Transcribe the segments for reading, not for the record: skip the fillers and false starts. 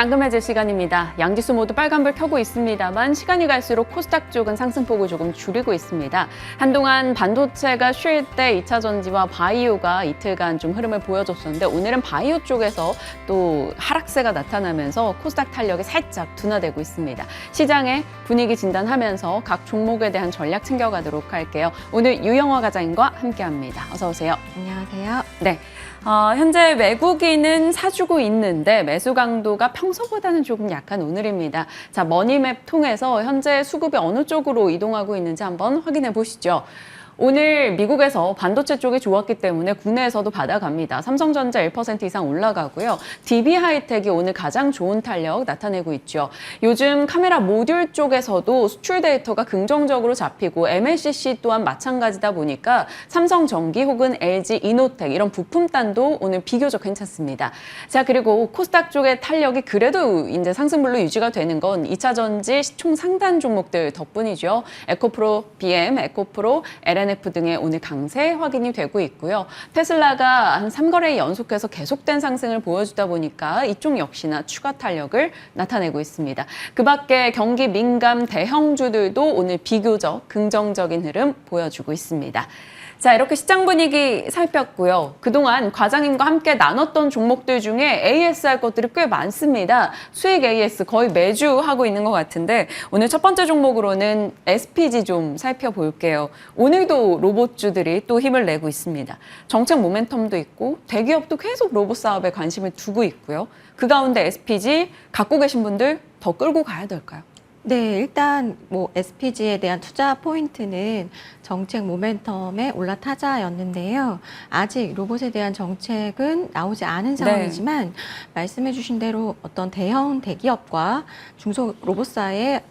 잠금해질 시간입니다. 양지수 모두 빨간불 켜고 있습니다만 시간이 갈수록 코스닥 쪽은 상승폭을 조금 줄이고 있습니다. 한동안 반도체가 쉴 때 2차 전지와 바이오가 이틀간 좀 흐름을 보여줬었는데 오늘은 바이오 쪽에서 또 하락세가 나타나면서 코스닥 탄력이 살짝 둔화되고 있습니다. 시장의 분위기 진단하면서 각 종목에 대한 전략 챙겨가도록 할게요. 오늘 유영화 과장님과 함께합니다. 어서 오세요. 안녕하세요. 네. 현재 외국인은 사주고 있는데 매수 강도가 평소보다는 조금 약한 오늘입니다. 자, 머니맵 통해서 현재 수급이 어느 쪽으로 이동하고 있는지 한번 확인해 보시죠. 오늘 미국에서 반도체 쪽이 좋았기 때문에 국내에서도 받아갑니다. 삼성전자 1% 이상 올라가고요. DB하이텍이 오늘 가장 좋은 탄력 나타내고 있죠. 요즘 카메라 모듈 쪽에서도 수출 데이터가 긍정적으로 잡히고 MLCC 또한 마찬가지다 보니까 삼성전기 혹은 LG이노텍 이런 부품단도 오늘 비교적 괜찮습니다. 자, 그리고 코스닥 쪽의 탄력이 그래도 이제 상승불로 유지가 되는 건 2차 전지 시총 상단 종목들 덕분이죠. 에코프로 BM, 에코프로, LNF 등의 오늘 강세 확인이 되고 있고요. 테슬라가 한 3거래 연속해서 계속된 상승을 보여주다 보니까 이쪽 역시나 추가 탄력을 나타내고 있습니다. 그 밖에 경기 민감 대형주들도 오늘 비교적 긍정적인 흐름 보여주고 있습니다. 자, 이렇게 시장 분위기 살폈고요. 그동안 과장님과 함께 나눴던 종목들 중에 AS 할 것들이 꽤 많습니다. 수익 AS 거의 매주 하고 있는 것 같은데 오늘 첫 번째 종목으로는 SPG 좀 살펴볼게요. 오늘도 로봇주들이 또 힘을 내고 있습니다. 정책 모멘텀도 있고 대기업도 계속 로봇 사업에 관심을 두고 있고요. 그 가운데 SPG 갖고 계신 분들 더 끌고 가야 될까요? 네, 일단 SPG에 대한 투자 포인트는 정책 모멘텀의 올라타자였는데요. 아직 로봇에 대한 정책은 나오지 않은 상황이지만 말씀해 주신 대로 어떤 대형 대기업과 중소 로봇사의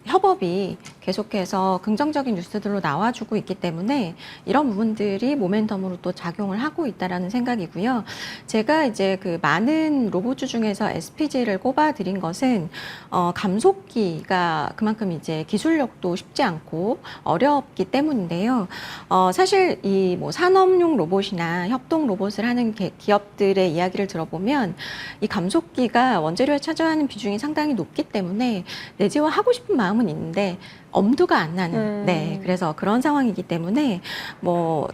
협업이 계속해서 긍정적인 뉴스들로 나와주고 있기 때문에 이런 부분들이 모멘텀으로 또 작용을 하고 있다라는 생각이고요. 제가 이제 그 많은 로봇주 중에서 SPG를 꼽아드린 것은 감속기가 그만큼 이제 기술력도 쉽지 않고 어렵기 때문인데요. 사실 이 산업용 로봇이나 협동 로봇을 하는 기업들의 이야기를 들어보면 이 감속기가 원재료에 차지하는 비중이 상당히 높기 때문에 내재화하고 싶은 마음은 있는데 엄두가 안 나는, 그래서 그런 상황이기 때문에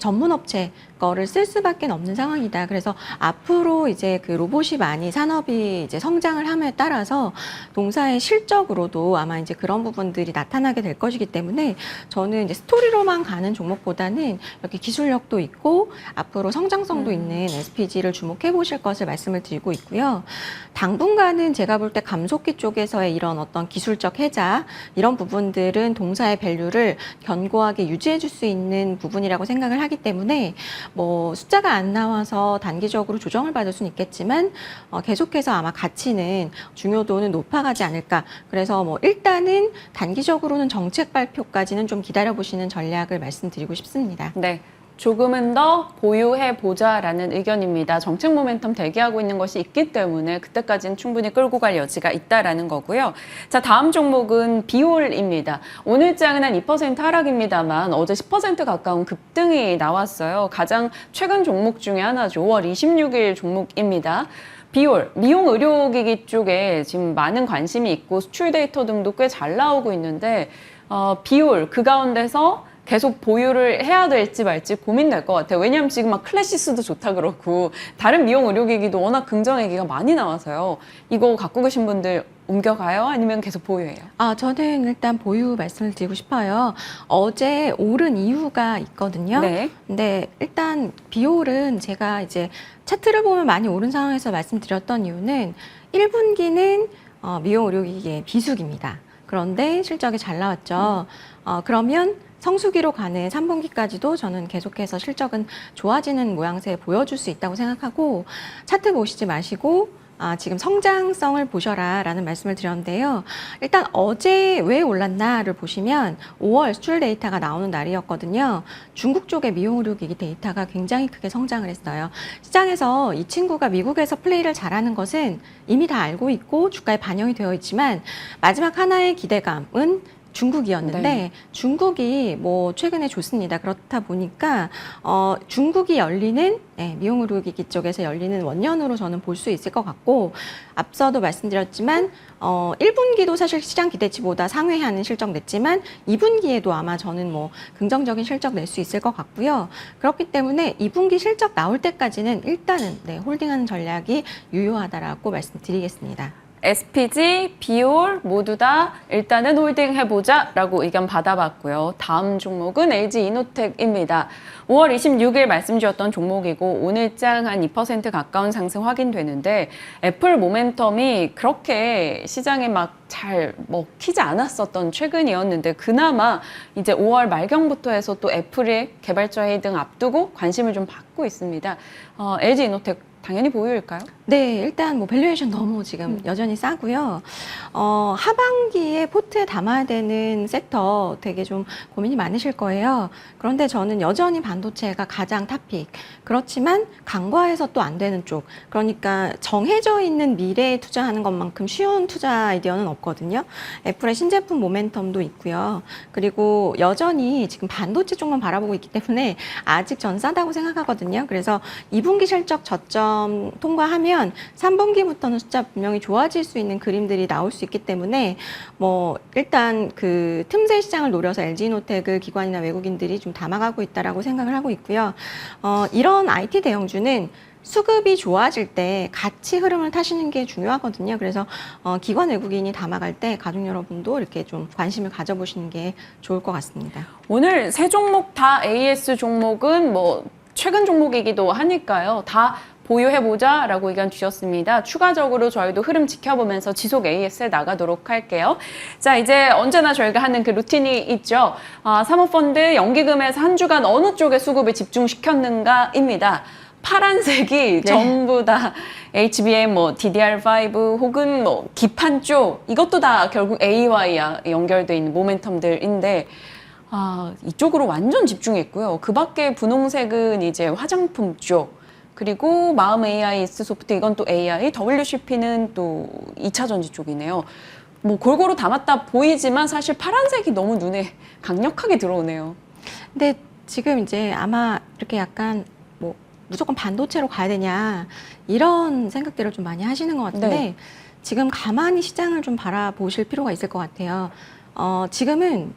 전문 업체 거를 쓸 수밖에 없는 상황이다. 그래서 앞으로 이제 그 로봇이 많이 산업이 이제 성장을 함에 따라서 동사의 실적으로도 아마 이제 그런 부분들이 나타나게 될 것이기 때문에 저는 이제 스토리로만 가는 종목보다는 이렇게 기술력도 있고 앞으로 성장성도 있는 SPG를 주목해 보실 것을 말씀을 드리고 있고요. 당분간은 제가 볼 때 감속기 쪽에서의 이런 어떤 기술적 혜자 이런 부분들은 동사의 밸류를 견고하게 유지해 줄 수 있는 부분이라고 생각을 하기 때문에 숫자가 안 나와서 단기적으로 조정을 받을 수는 있겠지만 계속해서 아마 가치는 중요도는 높아가지 않을까. 그래서 일단은 단기적으로는 정책 발표까지는 좀 기다려보시는 전략을 말씀드리고 싶습니다. 네. 조금은 더 보유해보자라는 의견입니다. 정책 모멘텀 대기하고 있는 것이 있기 때문에 그때까지는 충분히 끌고 갈 여지가 있다라는 거고요. 자, 다음 종목은 비올입니다. 오늘장은 한 2% 하락입니다만 어제 10% 가까운 급등이 나왔어요. 가장 최근 종목 중에 하나죠. 5월 26일 종목입니다. 비올, 미용 의료기기 쪽에 지금 많은 관심이 있고 수출 데이터 등도 꽤 잘 나오고 있는데 비올 그 가운데서 계속 보유를 해야 될지 말지 고민될 것 같아요. 왜냐하면 지금 막 클래시스도 좋다 그렇고 다른 미용 의료기기도 워낙 긍정 얘기가 많이 나와서요. 이거 갖고 계신 분들 옮겨가요? 아니면 계속 보유해요? 저는 일단 보유 말씀을 드리고 싶어요. 어제 오른 이유가 있거든요. 네. 근데 일단 비올은 제가 이제 차트를 보면 많이 오른 상황에서 말씀드렸던 이유는 1분기는 미용 의료기기의 비수기입니다. 그런데 실적이 잘 나왔죠. 그러면 성수기로 가는 3분기까지도 저는 계속해서 실적은 좋아지는 모양새 보여줄 수 있다고 생각하고 차트 보시지 마시고 지금 성장성을 보셔라 라는 말씀을 드렸는데요. 일단 어제 왜 올랐나를 보시면 5월 수출 데이터가 나오는 날이었거든요. 중국 쪽의 미용 의료기기 데이터가 굉장히 크게 성장을 했어요. 시장에서 이 친구가 미국에서 플레이를 잘하는 것은 이미 다 알고 있고 주가에 반영이 되어 있지만 마지막 하나의 기대감은 중국이었는데 네. 중국이 뭐 최근에 좋습니다. 그렇다 보니까 중국이 열리는 미용 의료기기 쪽에서 열리는 원년으로 저는 볼 수 있을 것 같고 앞서도 말씀드렸지만 1분기도 사실 시장 기대치보다 상회하는 실적 냈지만 2분기에도 아마 저는 뭐 긍정적인 실적 낼 수 있을 것 같고요. 그렇기 때문에 2분기 실적 나올 때까지는 일단은 홀딩하는 전략이 유효하다라고 말씀드리겠습니다. SPG, 비올 모두 다 일단은 홀딩 해보자라고 의견 받아봤고요. 다음 종목은 LG이노텍입니다. 5월 26일 말씀주셨던 종목이고 오늘장 한 2% 가까운 상승 확인되는데 애플 모멘텀이 그렇게 시장에 막 잘 먹히지 않았었던 최근이었는데 그나마 이제 5월 말경부터 해서 또 애플의 개발자 회의 등 앞두고 관심을 좀 받고 있습니다. LG이노텍 당연히 보유일까요? 네, 일단 뭐 밸류에이션 너무 지금 여전히 싸고요. 하반기에 포트에 담아야 되는 섹터 되게 좀 고민이 많으실 거예요. 그런데 저는 여전히 반도체가 가장 탑픽. 그렇지만 간과해서 또 안 되는 쪽. 그러니까 정해져 있는 미래에 투자하는 것만큼 쉬운 투자 아이디어는 없거든요. 애플의 신제품 모멘텀도 있고요. 그리고 여전히 지금 반도체 쪽만 바라보고 있기 때문에 아직 전 싸다고 생각하거든요. 그래서 2분기 실적 저점 통과하면 3분기부터는 숫자 분명히 좋아질 수 있는 그림들이 나올 수 있기 때문에 뭐 일단 그 틈새 시장을 노려서 LG이노텍을 기관이나 외국인들이 좀 담아가고 있다라고 생각을 하고 있고요. 이런 IT 대형주는 수급이 좋아질 때 같이 흐름을 타시는 게 중요하거든요. 그래서 기관 외국인이 담아갈 때 가족 여러분도 이렇게 좀 관심을 가져보시는 게 좋을 것 같습니다. 오늘 세 종목 다 AS 종목은 뭐 최근 종목이기도 하니까요. 다 보유해보자라고 의견 주셨습니다. 추가적으로 저희도 흐름 지켜보면서 지속 AS에 나가도록 할게요. 자, 이제 언제나 저희가 하는 그 루틴이 있죠. 사모펀드 연기금에서 한 주간 어느 쪽에 수급을 집중시켰는가입니다. 파란색이 전부 다 HBM, 뭐 DDR5 혹은 뭐 기판 쪽 이것도 다 결국 AI와 연결돼 있는 모멘텀들인데 이쪽으로 완전 집중했고요. 그 밖에 분홍색은 이제 화장품 쪽 그리고 마음 AI, S소프트 이건 또 AI, WCP는 또 2차 전지 쪽이네요. 뭐 골고루 담았다 보이지만 사실 파란색이 너무 눈에 강력하게 들어오네요. 근데 지금 이제 아마 이렇게 약간 뭐 무조건 반도체로 가야 되냐 이런 생각들을 좀 많이 하시는 것 같은데 네. 지금 가만히 시장을 좀 바라보실 필요가 있을 것 같아요. 지금은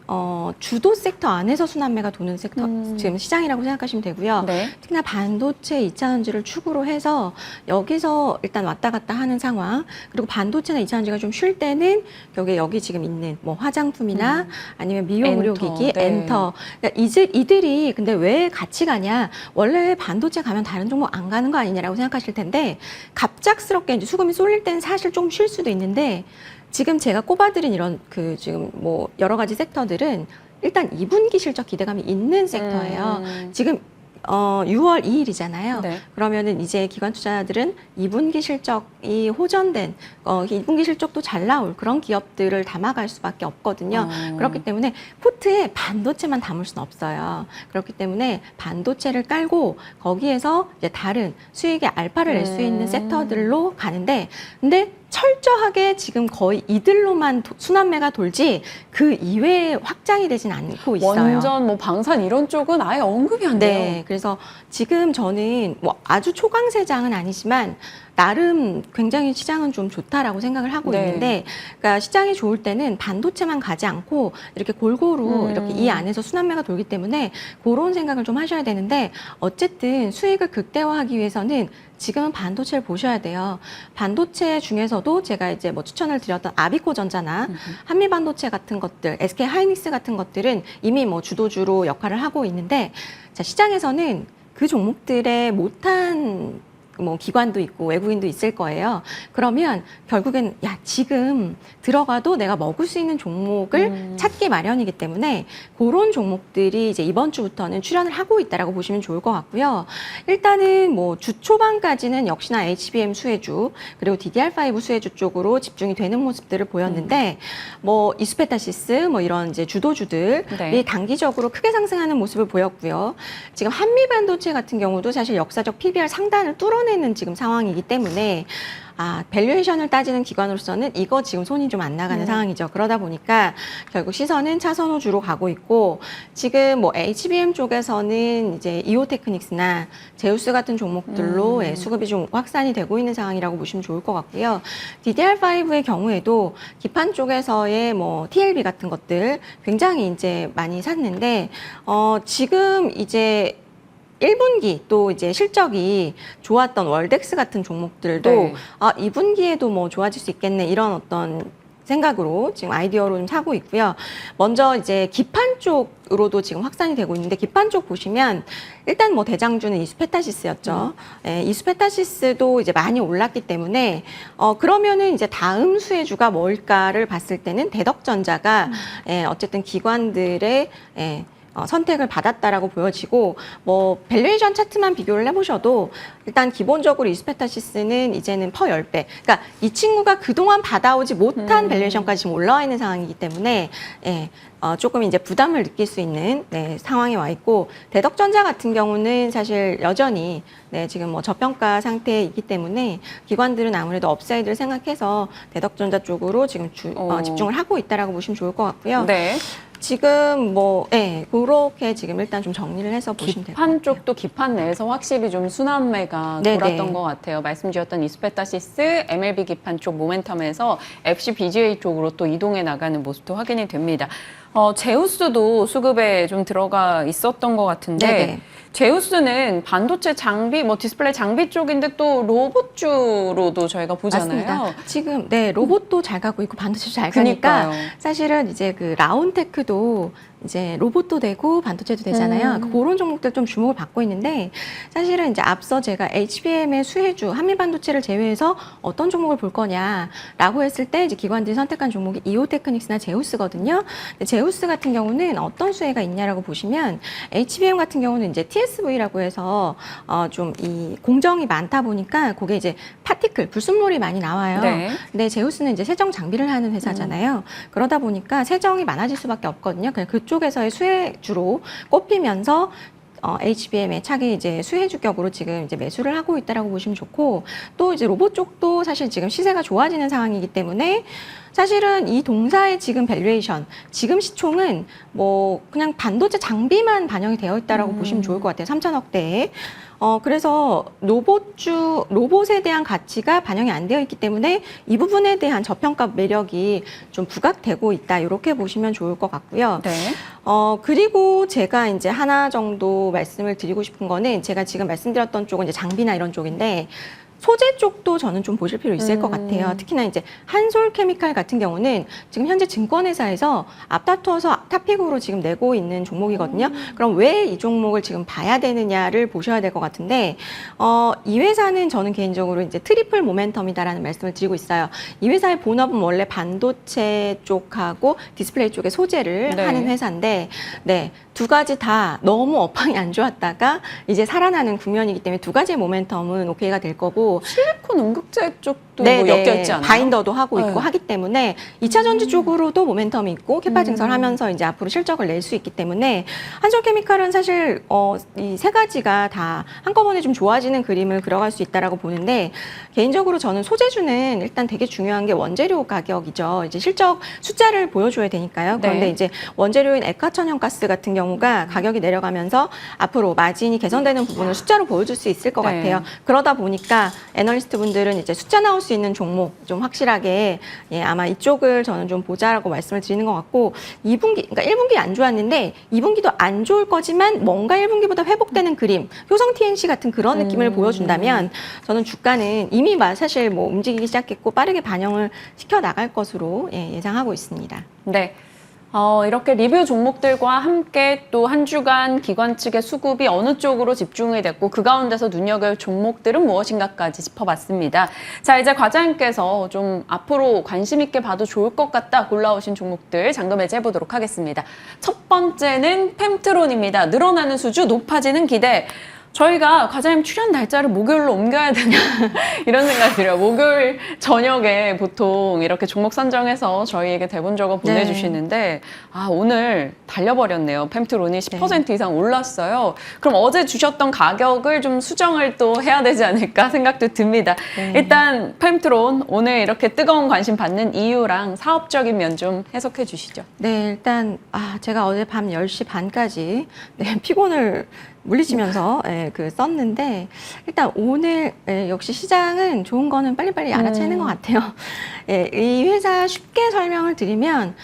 주도 섹터 안에서 순환매가 도는 섹터 지금 시장이라고 생각하시면 되고요. 네. 특히나 반도체 2차 전지를 축으로 해서 여기서 일단 왔다 갔다 하는 상황. 그리고 반도체나 2차 전지가 좀 쉴 때는 여기 지금 있는 뭐 화장품이나 아니면 미용 의료기기, 네. 엔터. 그러니까 이들이 근데 왜 같이 가냐? 원래 반도체 가면 다른 종목 안 가는 거 아니냐라고 생각하실 텐데 갑작스럽게 이제 수급이 쏠릴 때는 사실 좀 쉴 수도 있는데. 지금 제가 꼽아드린 이런 지금 뭐 여러 가지 섹터들은 일단 2분기 실적 기대감이 있는 섹터예요. 지금 6월 2일이잖아요. 네. 그러면은 이제 기관 투자자들은 2분기 실적이 호전된 2분기 실적도 잘 나올 그런 기업들을 담아갈 수밖에 없거든요. 그렇기 때문에 포트에 반도체만 담을 수는 없어요. 그렇기 때문에 반도체를 깔고 거기에서 이제 다른 수익의 알파를 낼 수 있는 섹터들로 가는데 근데 철저하게 지금 거의 이들로만 순환매가 돌지 그 이외에 확장이 되진 않고 있어요. 완전 뭐 방산 이런 쪽은 아예 언급이 안 돼요. 네, 그래서 지금 저는 뭐 아주 초강세장은 아니지만 나름 굉장히 시장은 좀 좋다라고 생각을 하고 네. 있는데, 그러니까 시장이 좋을 때는 반도체만 가지 않고 이렇게 골고루 이렇게 이 안에서 순환매가 돌기 때문에 그런 생각을 좀 하셔야 되는데 어쨌든 수익을 극대화하기 위해서는 지금은 반도체를 보셔야 돼요. 반도체 중에서도 제가 이제 뭐 추천을 드렸던 아비코전자나 한미반도체 같은 것들, SK 하이닉스 같은 것들은 이미 뭐 주도주로 역할을 하고 있는데, 자, 시장에서는 그 종목들의 못한 뭐 기관도 있고 외국인도 있을 거예요. 그러면 결국엔 지금 들어가도 내가 먹을 수 있는 종목을 찾기 마련이기 때문에 그런 종목들이 이제 이번 주부터는 출현을 하고 있다라고 보시면 좋을 것 같고요. 일단은 뭐 주 초반까지는 역시나 HBM 수혜주 그리고 DDR5 수혜주 쪽으로 집중이 되는 모습들을 보였는데 뭐 이스페타시스 뭐 이런 이제 주도주들이 네. 단기적으로 크게 상승하는 모습을 보였고요. 지금 한미반도체 같은 경우도 사실 역사적 PBR 상단을 뚫어낸 끌어내는 지금 상황이기 때문에 밸류에이션을 따지는 기관으로서는 이거 지금 손이 좀 안 나가는 상황이죠. 그러다 보니까 결국 시선은 차선호 주로 가고 있고, 지금 뭐 HBM 쪽에서는 이제 이오테크닉스나 제우스 같은 종목들로 수급이 좀 확산이 되고 있는 상황이라고 보시면 좋을 것 같고요. DDR5의 경우에도 기판 쪽에서의 뭐 TLB 같은 것들 굉장히 이제 많이 샀는데, 지금 이제 1분기 또 이제 실적이 좋았던 월덱스 같은 종목들도 네. 2분기에도 뭐 좋아질 수 있겠네, 이런 어떤 생각으로 지금 아이디어로 좀 사고 있고요. 먼저 이제 기판 쪽으로도 지금 확산이 되고 있는데, 기판 쪽 보시면 일단 뭐 대장주는 이수페타시스였죠. 예, 이수페타시스도 이제 많이 올랐기 때문에 그러면은 이제 다음 수혜주가 뭘까를 봤을 때는 대덕전자가 어쨌든 기관들의 선택을 받았다라고 보여지고, 뭐 밸류에이션 차트만 비교를 해보셔도 일단 기본적으로 이스페타시스는 이제는 퍼 10배. 그러니까 이 친구가 그동안 받아오지 못한 밸류에이션까지 지금 올라와 있는 상황이기 때문에 조금 이제 부담을 느낄 수 있는 상황에 와 있고, 대덕전자 같은 경우는 사실 여전히 지금 뭐 저평가 상태이기 때문에 기관들은 아무래도 업사이드를 생각해서 대덕전자 쪽으로 지금 집중을 하고 있다라고 보시면 좋을 것 같고요. 네. 지금 뭐 그렇게 지금 일단 좀 정리를 해서 보시면 될 것 같아요. 기판 쪽도 기판 내에서 확실히 좀 순환매가 네네. 돌았던 것 같아요. 말씀 주셨던 이스페타시스, MLB 기판 쪽 모멘텀에서 FC BGA 쪽으로 또 이동해 나가는 모습도 확인이 됩니다. 제우스도 수급에 좀 들어가 있었던 것 같은데, 네네. 제우스는 반도체 장비, 뭐 디스플레이 장비 쪽인데 또 로봇주로도 저희가 보잖아요. 맞습니다. 지금 로봇도 잘 가고 있고 반도체도 잘 가니까 그러니까요. 사실은 이제 그 라운테크도 이제 로봇도 되고 반도체도 되잖아요. 그런 종목들 좀 주목을 받고 있는데, 사실은 이제 앞서 제가 HBM의 수혜주 한미반도체를 제외해서 어떤 종목을 볼 거냐라고 했을 때 이제 기관들이 선택한 종목이 이오테크닉스나 제우스거든요. 근데 제우스 같은 경우는 어떤 수혜가 있냐라고 보시면, HBM 같은 경우는 이제 TSV라고 해서 좀 이 공정이 많다 보니까 그게 이제 파티클 불순물이 많이 나와요. 네. 근데 제우스는 이제 세정 장비를 하는 회사잖아요. 그러다 보니까 세정이 많아질 수밖에 없거든요. 그래서 그쪽에서의 수혜주로 꼽히면서 HBM의 차기 이제 수혜주 격으로 지금 이제 매수를 하고 있다라고 보시면 좋고, 또 이제 로봇 쪽도 사실 지금 시세가 좋아지는 상황이기 때문에 사실은 이 동사의 지금 밸류에이션, 지금 시총은 뭐 그냥 반도체 장비만 반영이 되어 있다라고 보시면 좋을 것 같아요. 3천억대에. 그래서 로봇에 대한 가치가 반영이 안 되어 있기 때문에 이 부분에 대한 저평가 매력이 좀 부각되고 있다, 이렇게 보시면 좋을 것 같고요. 네. 그리고 제가 이제 하나 정도 말씀을 드리고 싶은 거는, 제가 지금 말씀드렸던 쪽은 이제 장비나 이런 쪽인데, 소재 쪽도 저는 좀 보실 필요 있을 것 같아요. 특히나 이제 한솔케미칼 같은 경우는 지금 현재 증권회사에서 앞다투어서 탑픽으로 지금 내고 있는 종목이거든요. 그럼 왜 이 종목을 지금 봐야 되느냐를 보셔야 될 것 같은데, 이 회사는 저는 개인적으로 이제 트리플 모멘텀이다라는 말씀을 드리고 있어요. 이 회사의 본업은 원래 반도체 쪽하고 디스플레이 쪽의 소재를 하는 회사인데, 두 가지 다 너무 업황이 안 좋았다가 이제 살아나는 국면이기 때문에 두 가지의 모멘텀은 오케이가 될 거고, 실리콘 음극재 쪽도 뭐 엮여있지 않아요? 바인더도 하고 있고 하기 때문에 2차 전지 쪽으로도 모멘텀이 있고 캐파 증설하면서 이제 앞으로 실적을 낼 수 있기 때문에, 한솔케미칼은 사실 이 세 가지가 다 한꺼번에 좀 좋아지는 그림을 그려갈 수 있다라고 보는데, 개인적으로 저는 소재주는 일단 되게 중요한 게 원재료 가격이죠. 이제 실적 숫자를 보여줘야 되니까요. 그런데 이제 원재료인 액화천연가스 같은 경우가 가격이 내려가면서 앞으로 마진이 개선되는 부분을 숫자로 보여줄 수 있을 것 같아요. 그러다 보니까 애널리스트 분들은 이제 숫자 나올 수 있는 종목 좀 확실하게 아마 이쪽을 저는 좀 보자라고 말씀을 드리는 것 같고, 2분기, 그러니까 1분기 안 좋았는데 2분기도 안 좋을 거지만 뭔가 1분기보다 회복되는 그림, 효성 TNC 같은 그런 느낌을 보여준다면 저는 주가는 이미 사실 뭐 움직이기 시작했고 빠르게 반영을 시켜 나갈 것으로 예상하고 있습니다. 네. 이렇게 리뷰 종목들과 함께 또 한 주간 기관 측의 수급이 어느 쪽으로 집중이 됐고, 그 가운데서 눈여겨볼 종목들은 무엇인가까지 짚어봤습니다. 자, 이제 과장님께서 좀 앞으로 관심 있게 봐도 좋을 것 같다 골라오신 종목들 잠금 해제해보도록 하겠습니다. 첫 번째는 펜트론입니다. 늘어나는 수주, 높아지는 기대. 저희가 과장님 출연 날짜를 목요일로 옮겨야 되나 이런 생각이 들어요. 목요일 저녁에 보통 이렇게 종목 선정해서 저희에게 대본 적어 보내주시는데 아 오늘 달려버렸네요. 펨트론이 10% 이상 올랐어요. 그럼 어제 주셨던 가격을 좀 수정을 또 해야 되지 않을까 생각도 듭니다. 일단 펨트론 오늘 이렇게 뜨거운 관심 받는 이유랑 사업적인 면 좀 해석해 주시죠. 네, 일단 제가 어제 밤 10시 반까지 피곤을 물리치면서 썼는데 일단 오늘 역시 시장은 좋은 거는 빨리빨리 알아채는 것 같아요. 이 회사 쉽게 설명을 드리면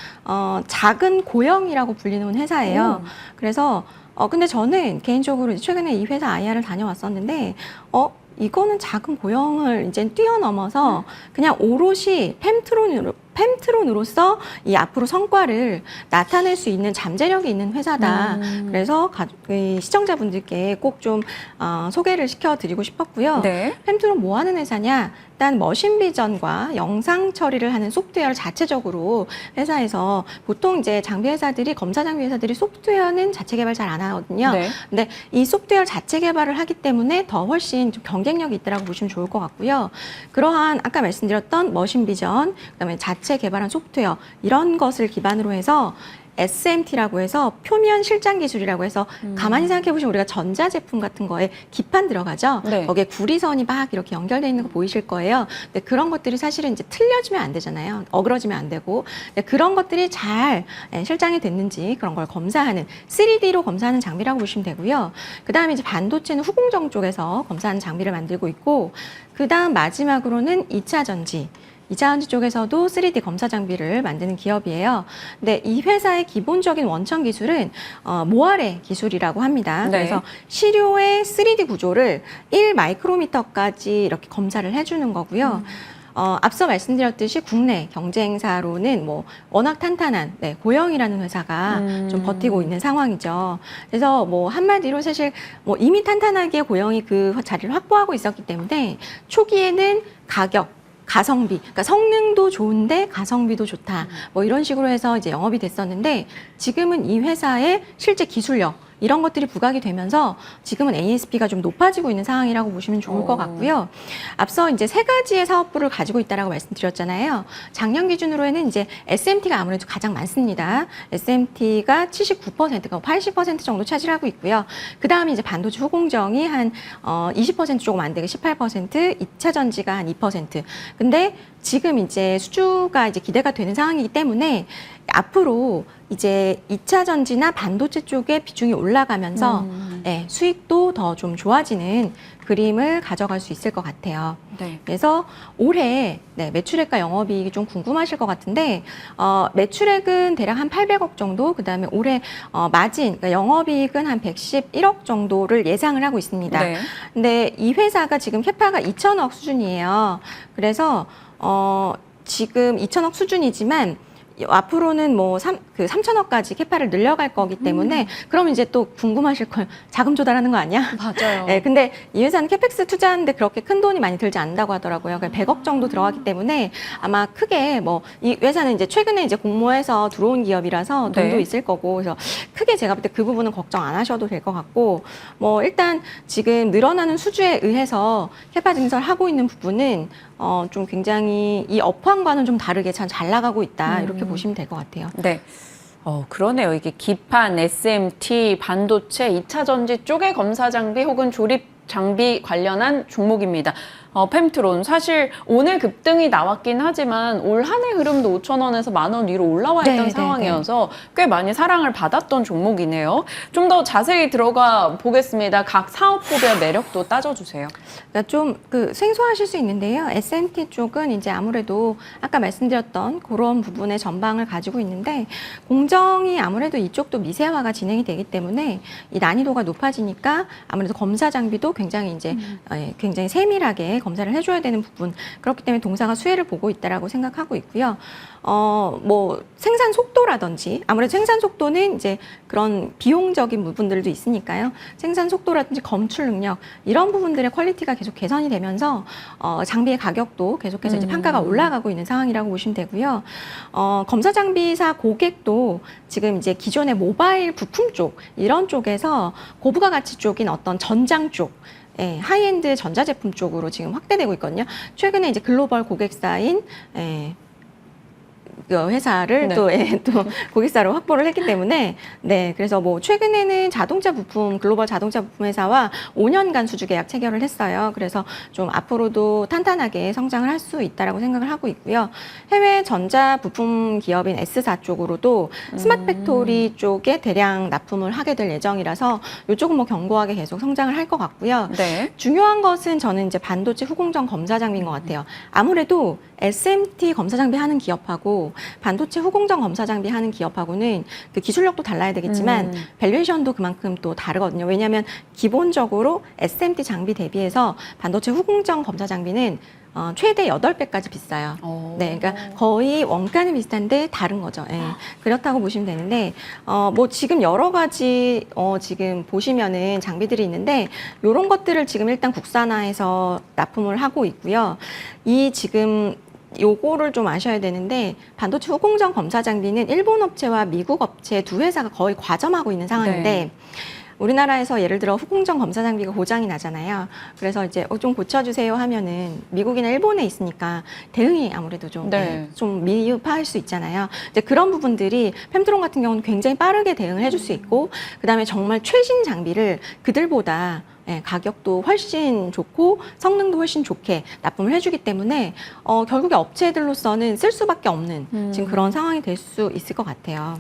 작은 고형이라고 불리는 회사예요. 그래서 근데 저는 개인적으로 최근에 이 회사 IR을 다녀왔었는데 이거는 작은 고형을 이제 뛰어넘어서 그냥 오롯이 펨트론으로서 이 앞으로 성과를 나타낼 수 있는 잠재력이 있는 회사다. 그래서 시청자분들께 꼭 좀 소개를 시켜드리고 싶었고요. 네. 펨트론 뭐 하는 회사냐? 일단 머신 비전과 영상 처리를 하는 소프트웨어를 자체적으로 회사에서 보통 이제 장비 회사들이 검사 장비 회사들이 소프트웨어는 자체 개발 잘 안 하거든요. 네. 근데 이 소프트웨어 자체 개발을 하기 때문에 더 훨씬 좀 경쟁력이 있다라고 보시면 좋을 것 같고요. 그러한 아까 말씀드렸던 머신 비전, 그다음에 자체 개발한 소프트웨어 이런 것을 기반으로 해서 SMT라고 해서 표면 실장 기술이라고 해서 가만히 생각해 보시면 우리가 전자제품 같은 거에 기판 들어가죠. 네. 거기에 구리선이 막 이렇게 연결되어 있는 거 보이실 거예요. 근데 그런 것들이 사실은 이제 틀려지면 안 되잖아요. 어그러지면 안 되고. 근데 그런 것들이 잘 실장이 됐는지 그런 걸 검사하는 3D로 검사하는 장비라고 보시면 되고요. 그 다음에 이제 반도체는 후공정 쪽에서 검사하는 장비를 만들고 있고, 그 다음 마지막으로는 2차 전지. 2차 전지 쪽에서도 3D 검사 장비를 만드는 기업이에요. 근데 이 회사의 기본적인 원천 기술은 모아레 기술이라고 합니다. 네. 그래서 시료의 3D 구조를 1 마이크로미터까지 이렇게 검사를 해주는 거고요. 앞서 말씀드렸듯이 국내 경쟁사로는 뭐 워낙 탄탄한 고영이라는 회사가 좀 버티고 있는 상황이죠. 그래서 뭐 한마디로 사실 뭐 이미 탄탄하게 고영이 그 자리를 확보하고 있었기 때문에 초기에는 가성비, 그러니까 성능도 좋은데 가성비도 좋다. 뭐 이런 식으로 해서 이제 영업이 됐었는데 지금은 이 회사의 실제 기술력 이런 것들이 부각이 되면서 지금은 ASP가 좀 높아지고 있는 상황이라고 보시면 좋을 것 같고요. 앞서 이제 3가지의 사업부를 가지고 있다라고 말씀드렸잖아요. 작년 기준으로는 이제 SMT가 아무래도 가장 많습니다. SMT가 79%가 80% 정도 차지하고 있고요. 그 다음에 이제 반도체 후공정이 한 20% 조금 안 되게 18%, 2차 전지가 한 2%. 근데 지금 이제 수주가 이제 기대가 되는 상황이기 때문에 앞으로 이제 2차 전지나 반도체 쪽에 비중이 올라가면서 수익도 더 좀 좋아지는 그림을 가져갈 수 있을 것 같아요. 네. 그래서 올해 매출액과 영업이익이 좀 궁금하실 것 같은데 매출액은 대략 한 800억 정도, 그 다음에 올해 마진, 그러니까 영업이익은 한 111억 정도를 예상을 하고 있습니다. 네. 근데 이 회사가 지금 캐파가 2천억 수준이에요. 그래서 지금 2천억 수준이지만 앞으로는 뭐 3천억까지 캐파를 늘려갈 거기 때문에 그러면 이제 또 궁금하실 걸 자금 조달하는 거 아니야? 맞아요. 네, 근데 이 회사는 캐펙스 투자하는데 그렇게 큰 돈이 많이 들지 않는다고 하더라고요. 그러니까 100억 정도 들어가기 때문에 아마 크게 뭐 이 회사는 이제 최근에 이제 공모해서 들어온 기업이라서 돈도 네. 있을 거고 그래서 크게 제가 볼 때 그 부분은 걱정 안 하셔도 될 것 같고 뭐 일단 지금 늘어나는 수주에 의해서 캐파 증설하고 있는 부분은 좀 굉장히 이 업황과는 좀 다르게 잘 나가고 있다 이렇게 보시면 될 것 같아요. 네. 그러네요. 이게 기판, SMT, 반도체, 2차 전지 쪽의 검사 장비 혹은 조립 장비 관련한 종목입니다. 펨트론 사실 오늘 급등이 나왔긴 하지만 올 한 해 흐름도 5,000원에서 10,000원 위로 올라와 있던 상황이어서 꽤 많이 사랑을 받았던 종목이네요. 좀 더 자세히 들어가 보겠습니다. 각 사업부별 매력도 따져주세요. 그러니까 좀 생소하실 수 있는데요. SMT 쪽은 이제 아무래도 아까 말씀드렸던 그런 부분의 전방을 가지고 있는데 공정이 아무래도 이쪽도 미세화가 진행이 되기 때문에 이 난이도가 높아지니까 아무래도 검사 장비도 굉장히 이제 굉장히 세밀하게 검사를 해줘야 되는 부분, 그렇기 때문에 동사가 수혜를 보고 있다라고 생각하고 있고요. 뭐 생산 속도라든지, 아무래도 생산 속도는 이제 그런 비용적인 부분들도 있으니까요. 생산 속도라든지 검출 능력, 이런 부분들의 퀄리티가 계속 개선이 되면서 장비의 가격도 계속해서 이제 판가가 올라가고 있는 상황이라고 보시면 되고요. 검사 장비사 고객도 지금 이제 기존의 모바일 부품 쪽, 이런 쪽에서 고부가 가치 쪽인 어떤 전장 쪽, 예, 하이엔드 전자제품 쪽으로 지금 확대되고 있거든요. 최근에 이제 글로벌 고객사인 그 회사를 네. 또 고객사로 확보를 했기 때문에, 네, 그래서 뭐 최근에는 자동차 부품, 글로벌 자동차 부품 회사와 5년간 수주 계약 체결을 했어요. 그래서 좀 앞으로도 탄탄하게 성장을 할 수 있다라고 생각을 하고 있고요. 해외 전자 부품 기업인 S사 쪽으로도 스마트 팩토리 쪽에 대량 납품을 하게 될 예정이라서 이쪽은 뭐 견고하게 계속 성장을 할 것 같고요. 네. 중요한 것은 저는 이제 반도체 후공정 검사 장비인 것 같아요. 아무래도 SMT 검사 장비 하는 기업하고 반도체 후공정 검사 장비 하는 기업하고는 그 기술력도 달라야 되겠지만 밸류에이션도 그만큼 또 다르거든요. 왜냐하면 기본적으로 SMT 장비 대비해서 반도체 후공정 검사 장비는 최대 8배까지 비싸요. 네, 그러니까 거의 원가는 비슷한데 다른 거죠. 예. 그렇다고 보시면 되는데, 뭐 지금 여러 가지, 지금 보시면은 장비들이 있는데, 요런 것들을 지금 일단 국산화해서 납품을 하고 있고요. 이 지금 요거를 좀 아셔야 되는데, 반도체 후공정 검사 장비는 일본 업체와 미국 업체 두 회사가 거의 과점하고 있는 상황인데, 네. 우리나라에서 예를 들어 후공정 검사 장비가 고장이 나잖아요. 그래서 이제 좀 고쳐주세요 하면은 미국이나 일본에 있으니까 대응이 아무래도 좀, 네. 좀 미흡할 수 있잖아요. 이제 그런 부분들이 펨트론 같은 경우는 굉장히 빠르게 대응을 해줄 수 있고, 그 다음에 정말 최신 장비를 그들보다 가격도 훨씬 좋고 성능도 훨씬 좋게 납품을 해주기 때문에 결국에 업체들로서는 쓸 수밖에 없는 지금 그런 상황이 될 수 있을 것 같아요.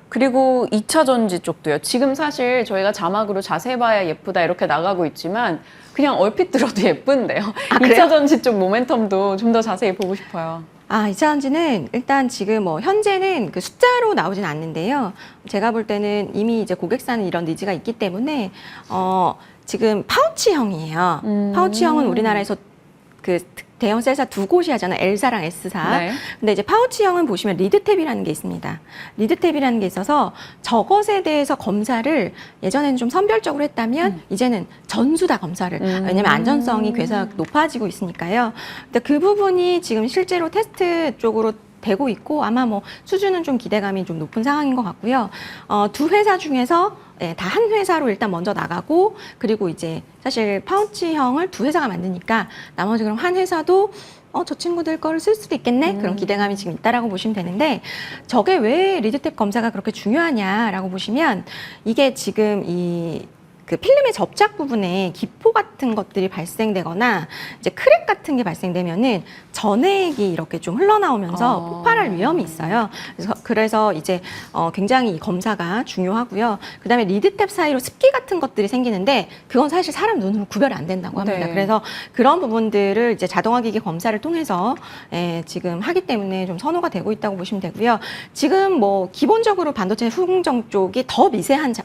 그리고 2차 전지 쪽도요. 지금 사실 저희가 자막으로 자세히 봐야 예쁘다 이렇게 나가고 있지만 그냥 얼핏 들어도 예쁜데요. 아, 2차 전지 쪽 모멘텀도 좀 더 자세히 보고 싶어요. 2차 전지는 일단 지금 뭐 현재는 그 숫자로 나오진 않는데요. 제가 볼 때는 이미 이제 고객사는 이런 니즈가 있기 때문에 지금 파우치형이에요. 파우치형은 우리나라에서 그 대형 셀사 두 곳이 하잖아요. L사랑 S사. 네. 근데 이제 파우치형은 보시면 리드탭이라는 게 있습니다. 리드탭이라는 게 있어서 저것에 대해서 검사를 예전에는 좀 선별적으로 했다면 이제는 전수 다 검사를. 왜냐면 안전성이 계속 높아지고 있으니까요. 근데 그 부분이 지금 실제로 테스트 쪽으로 되고 있고 아마 뭐 수준은 좀 기대감이 좀 높은 상황인 것 같고요. 두 회사 중에서 다 한 회사로 일단 먼저 나가고, 그리고 이제 사실 파우치형을 두 회사가 만드니까 나머지 그럼 한 회사도 저 친구들 거를 쓸 수도 있겠네? 그런 기대감이 지금 있다라고 보시면 되는데, 저게 왜 리드탭 검사가 그렇게 중요하냐라고 보시면, 이게 지금 그 필름의 접착 부분에 기포 같은 것들이 발생되거나 이제 크랙 같은 게 발생되면은 전해액이 이렇게 좀 흘러나오면서 폭발할 위험이 있어요. 그래서 이제 굉장히 이 검사가 중요하고요. 그다음에 리드탭 사이로 습기 같은 것들이 생기는데 그건 사실 사람 눈으로 구별이 안 된다고 합니다. 네. 그래서 그런 부분들을 이제 자동화 기기 검사를 통해서 지금 하기 때문에 좀 선호가 되고 있다고 보시면 되고요. 지금 뭐 기본적으로 반도체 후공정 쪽이 더 미세한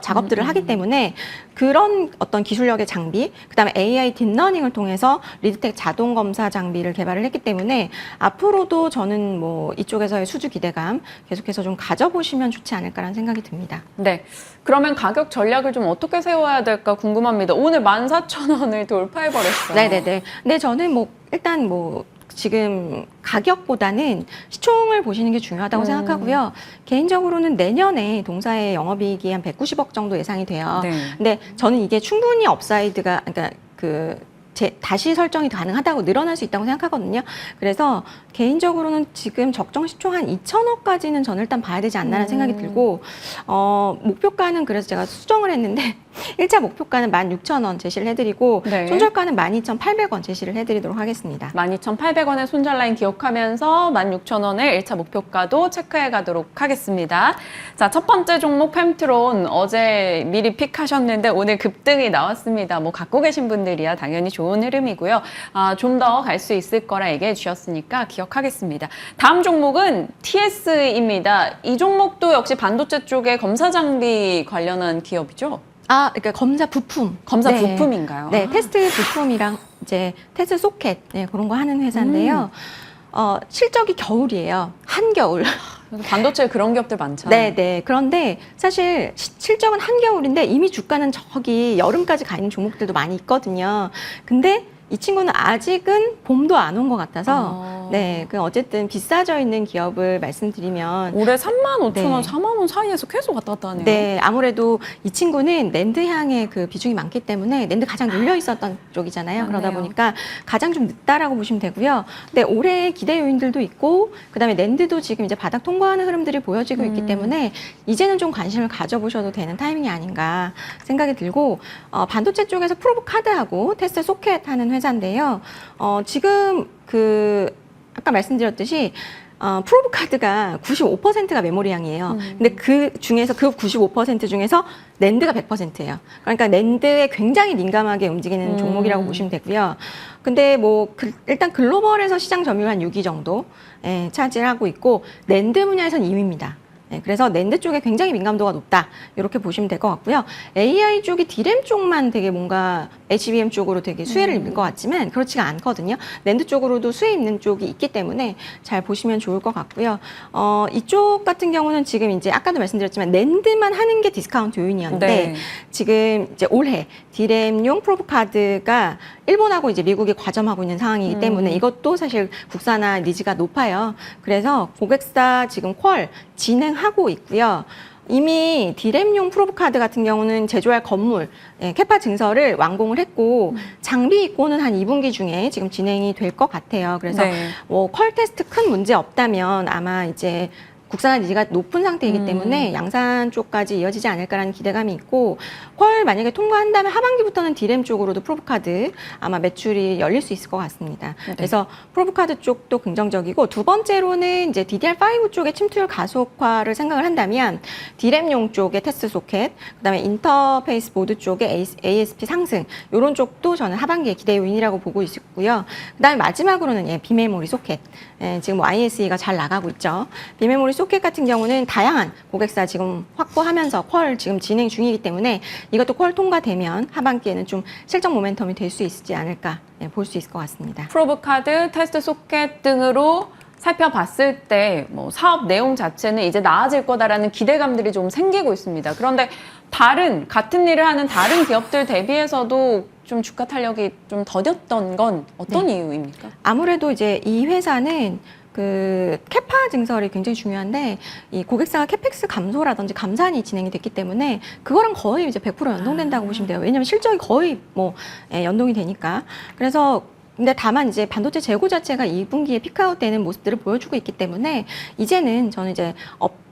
작업들을 하기 때문에 그런 어떤 기술력의 장비, 그다음에 AI 딥러닝을 통해서 리드텍 자동 검사 장비를 개발을 했기 때문에 앞으로도 저는 뭐 이쪽에서의 수주 기대감 계속해서 좀 가져보시면 좋지 않을까라는 생각이 듭니다. 네. 그러면 가격 전략을 좀 어떻게 세워야 될까 궁금합니다. 오늘 14,000원을 돌파해버렸어요. 네네네. 근데 저는 뭐 일단 뭐 지금 가격보다는 시총을 보시는 게 중요하다고 생각하고요. 개인적으로는 내년에 동사의 영업이익이 한 190억 정도 예상이 돼요. 네. 근데 저는 이게 충분히 업사이드가, 그러니까 다시 설정이 가능하다고 늘어날 수 있다고 생각하거든요. 그래서 개인적으로는 지금 적정 시총 한 2천억까지는 저는 일단 봐야 되지 않나라는 생각이 들고, 목표가는 그래서 제가 수정을 했는데 1차 목표가는 16,000원 제시를 해드리고 네. 손절가는 12,800원 제시를 해드리도록 하겠습니다. 12,800원의 손절 라인 기억하면서 16,000원의 1차 목표가도 체크해 가도록 하겠습니다. 자, 첫 번째 종목 펨트론 어제 미리 픽하셨는데 오늘 급등이 나왔습니다. 뭐 갖고 계신 분들이야 당연히 좋은 흐름이고요. 좀 더 갈 수 있을 거라 얘기해 주셨으니까 기억하겠습니다. 다음 종목은 TS입니다. 이 종목도 역시 반도체 쪽에 검사 장비 관련한 기업이죠? 그러니까 검사 부품. 검사 네. 부품인가요? 네, 테스트 부품이랑 이제 테스트 소켓 그런 거 하는 회사인데요. 실적이 겨울이에요. 한겨울. 반도체 그런 기업들 많잖아요. 네. 그런데 사실 실적은 한겨울인데 이미 주가는 저기 여름까지 가 있는 종목들도 많이 있거든요. 근데 이 친구는 아직은 봄도 안 온 것 같아서 어쨌든 비싸져 있는 기업을 말씀드리면 올해 35,000원, 네. 4만 원 사이에서 계속 왔다 갔다 하네요. 네, 아무래도 이 친구는 낸드 향의 그 비중이 많기 때문에 낸드 가장 눌려 있었던 쪽이잖아요. 그러다 맞네요. 보니까 가장 좀 늦다라고 보시면 되고요. 근데 올해 기대 요인들도 있고 그다음에 낸드도 지금 이제 바닥 통과하는 흐름들이 보여지고 있기 때문에 이제는 좀 관심을 가져보셔도 되는 타이밍이 아닌가 생각이 들고 반도체 쪽에서 프로브 카드하고 테스트 소켓 하는 회사인데요. 지금 아까 말씀드렸듯이 프로브 카드가 95%가 메모리향이에요. 근데 그 중에서 그 95% 중에서 낸드가 100%예요. 그러니까 낸드에 굉장히 민감하게 움직이는 종목이라고 보시면 되고요. 근데 일단 글로벌에서 시장 점유율 한 6위 정도 차지하고 있고 낸드 분야에서는 2위입니다. 그래서 낸드 쪽에 굉장히 민감도가 높다. 이렇게 보시면 될 것 같고요. AI 쪽이 D램 쪽만 되게 뭔가 HBM 쪽으로 되게 수혜를 입는 것 같지만 그렇지가 않거든요. 낸드 쪽으로도 수혜 있는 쪽이 있기 때문에 잘 보시면 좋을 것 같고요. 이쪽 같은 경우는 지금 이제 아까도 말씀드렸지만 낸드만 하는 게 디스카운트 요인이었는데 네. 지금 이제 올해 D램용 프로브 카드가 일본하고 이제 미국이 과점하고 있는 상황이기 때문에 이것도 사실 국산화 니즈가 높아요. 그래서 고객사 지금 퀄 진행하고 있고요. 이미 D램용 프로브 카드 같은 경우는 제조할 건물, 캐파 증설을 완공을 했고 장비 입고는 한 2분기 중에 지금 진행이 될 것 같아요. 그래서 네. 퀄 테스트 큰 문제 없다면 아마 이제 국산화 니즈가 높은 상태이기 때문에 양산 쪽까지 이어지지 않을까라는 기대감이 있고 퀄 만약에 통과한다면 하반기부터는 D램 쪽으로도 프로브카드 아마 매출이 열릴 수 있을 것 같습니다. 네. 그래서 프로브카드 쪽도 긍정적이고 두 번째로는 이제 DDR5 쪽의 침투율 가속화를 생각을 한다면 D램용 쪽의 테스트 소켓, 그다음에 인터페이스 보드 쪽의 ASP 상승 이런 쪽도 저는 하반기에 기대 요인이라고 보고 있고요. 그다음에 마지막으로는 비메모리 소켓. 지금 ISE가 잘 나가고 있죠. 비메모리 소켓 같은 경우는 다양한 고객사 지금 확보하면서 퀄 지금 진행 중이기 때문에 이것도 퀄 통과되면 하반기에는 좀 실적 모멘텀이 될 수 있지 않을까 볼 수 있을 것 같습니다. 프로브 카드, 테스트 소켓 등으로 살펴봤을 때 사업 내용 자체는 이제 나아질 거다라는 기대감들이 좀 생기고 있습니다. 그런데 같은 일을 하는 다른 기업들 대비해서도 좀 주가 탄력이 좀 더뎠던 건 어떤 이유입니까? 아무래도 이제 이 회사는 캐파 증설이 굉장히 중요한데 이 고객사가 캐펙스 감소라든지 감산이 진행이 됐기 때문에 그거랑 거의 이제 100% 연동된다고 보시면 돼요. 왜냐하면 실적이 거의 연동이 되니까. 그래서 근데 다만 이제 반도체 재고 자체가 2분기에 피크아웃 되는 모습들을 보여주고 있기 때문에 이제는 저는 이제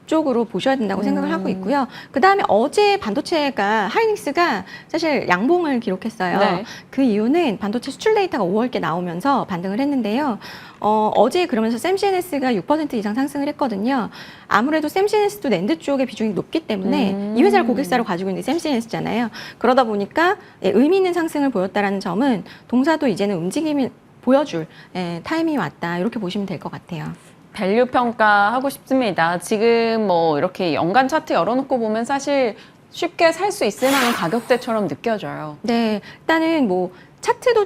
쪽으로 보셔야 된다고 생각을 하고 있고요. 그 다음에 어제 반도체가 하이닉스가 사실 양봉을 기록했어요. 네. 그 이유는 반도체 수출 데이터가 5월께 나오면서 반등을 했는데요. 어제 그러면서 샘CNS가 6% 이상 상승을 했거든요. 아무래도 샘CNS도 낸드 쪽의 비중이 높기 때문에 이 회사를 고객사로 가지고 있는 게 샘CNS잖아요. 그러다 보니까 의미 있는 상승을 보였다라는 점은 동사도 이제는 움직임을 보여줄 타이밍이 왔다. 이렇게 보시면 될 것 같아요. 밸류 평가하고 싶습니다. 지금 이렇게 연간 차트 열어놓고 보면 사실 쉽게 살 수 있을 만한 가격대처럼 느껴져요. 네, 일단은 차트도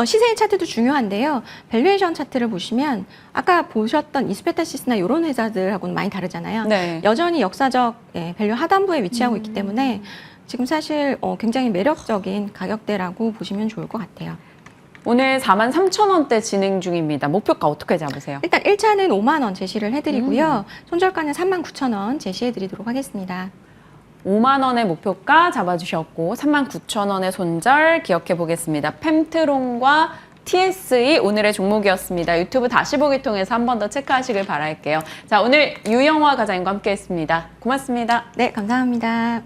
시세의 차트도 중요한데요. 밸류에이션 차트를 보시면 아까 보셨던 이스페타시스나 이런 회사들하고는 많이 다르잖아요. 네. 여전히 역사적 밸류 하단부에 위치하고 있기 때문에 지금 사실 굉장히 매력적인 가격대라고 보시면 좋을 것 같아요. 오늘 43,000원대 진행 중입니다. 목표가 어떻게 잡으세요? 일단 1차는 5만 원 제시를 해드리고요. 손절가는 39,000원 제시해드리도록 하겠습니다. 5만 원의 목표가 잡아주셨고 39,000원의 손절 기억해 보겠습니다. 펜트론과 TSE 오늘의 종목이었습니다. 유튜브 다시 보기 통해서 한 번 더 체크하시길 바랄게요. 자, 오늘 유영화 과장님과 함께했습니다. 고맙습니다. 네, 감사합니다.